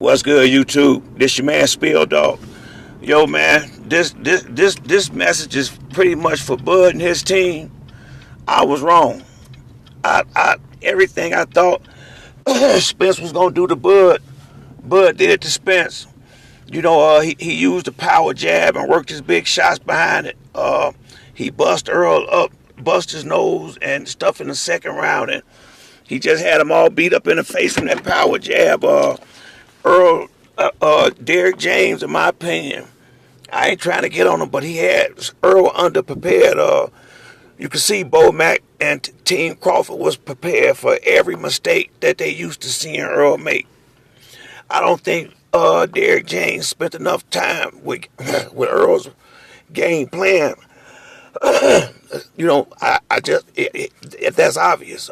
What's good, YouTube? This your man Spill Dog. Yo, man, this message is pretty much for Bud and his team. I was wrong. I everything I thought Spence was gonna do to Bud did it to Spence. He used the power jab and worked his big shots behind it. He bust Errol up, bust his nose and stuff in the second round, and he just had him all beat up in the face from that power jab. Earl, Derrick James, in my opinion, I ain't trying to get on him, but he had Earl underprepared. You can see Bo Mack and Team Crawford was prepared for every mistake that they used to seeing Earl make. I don't think Derrick James spent enough time with with Earl's game plan. That's obvious.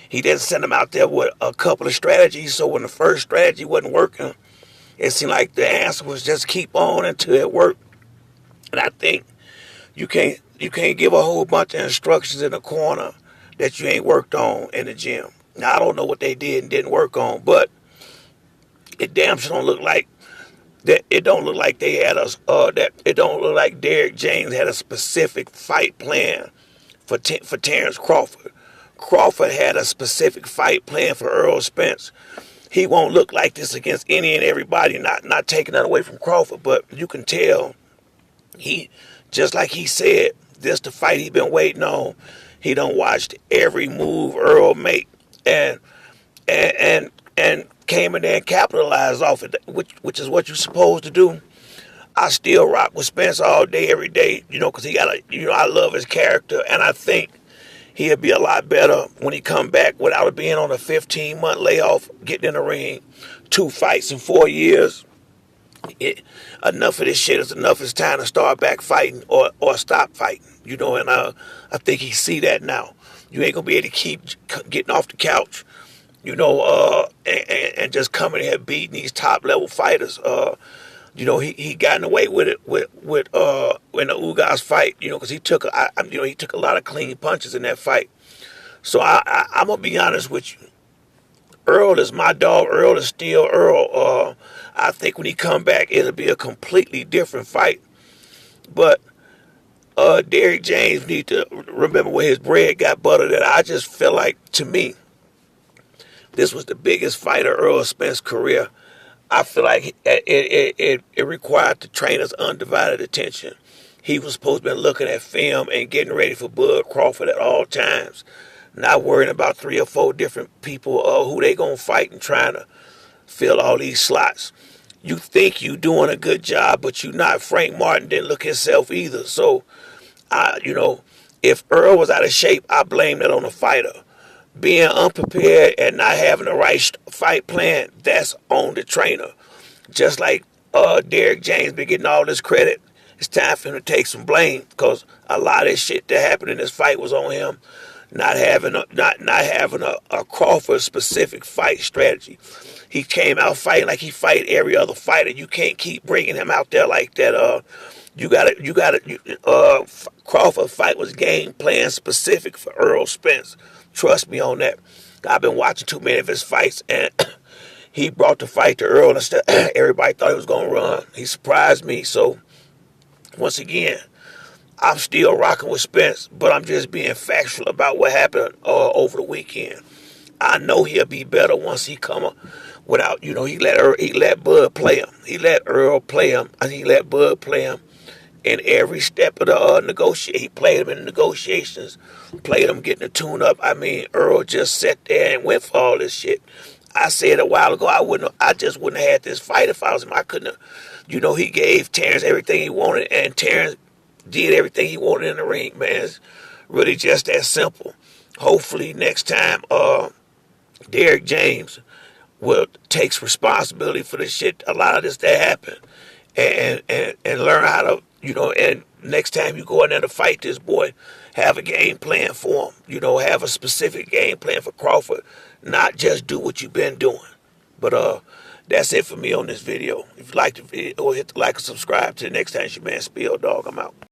He didn't send him out there with a couple of strategies. So when the first strategy wasn't working, it seemed like the answer was just keep on until it worked. And I think you can't give a whole bunch of instructions in the corner that you ain't worked on in the gym. Now I don't know what they did and didn't work on, but it damn sure don't look like that. It don't look like they had us. That it don't look like Derrick James had a specific fight plan for Terrence Crawford. Crawford had a specific fight plan for Errol Spence. He won't look like this against any and everybody, not taking that away from Crawford, but you can tell he, just like he said, this the fight he been waiting on. He done watched every move Errol make and came in there and capitalized off it, which is what you're supposed to do. I still rock with Spence all day, every day, because he got I love his character, and I think he'll be a lot better when he come back without it being on a 15-month layoff, getting in the ring, 2 fights in 4 years. Enough of this shit is enough. It's time to start back fighting or stop fighting, and I think he see that now. You ain't going to be able to keep getting off the couch, and just coming here beating these top-level fighters. He gotten away with it in the Ugas fight, because he took a lot of clean punches in that fight. So I'm gonna be honest with you. Errol is my dog. Errol is still Errol. I think when he come back, it'll be a completely different fight. But Derrick James need to remember where his bread got buttered. And I just feel like, to me, this was the biggest fight of Errol Spence's career. I feel like it required the trainer's undivided attention. He was supposed to be looking at film and getting ready for Bud Crawford at all times, not worrying about 3 or 4 different people who they gonna fight and trying to fill all these slots. You think you doing a good job, but you not. Frank Martin didn't look himself either. So, if Earl was out of shape, I blame that on the fighter. Being unprepared and not having the right fight plan, that's on the trainer. Just like Derrick James been getting all this credit, it's time for him to take some blame, because a lot of this shit that happened in this fight was on him. Not having a Crawford specific fight strategy. He came out fighting like he fight every other fighter. You can't keep bringing him out there like that. Crawford fight was game plan specific for Errol Spence. Trust me on that. I've been watching too many of his fights, and he brought the fight to Errol instead. Everybody thought he was going to run. He surprised me. So, once again, I'm still rocking with Spence, but I'm just being factual about what happened over the weekend. I know he'll be better once he come up without, he let Bud play him. He let Earl play him, and he let Bud play him. In every step of the negotiation, he played him in the negotiations, played him getting the tune up. I mean, Earl just sat there and went for all this shit. I said a while ago, I just wouldn't have had this fight if I was him. I couldn't have, he gave Terrence everything he wanted, and Terrence did everything he wanted in the ring, man. It's really just that simple. Hopefully next time, Derrick James will takes responsibility for the shit, a lot of this that happened, and learn how to, and next time you go in there to fight this boy, have a game plan for him. Have a specific game plan for Crawford, not just do what you've been doing. But that's it for me on this video. If you like the video, hit the like and subscribe. Till the next time, it's your man Spill Dog. I'm out.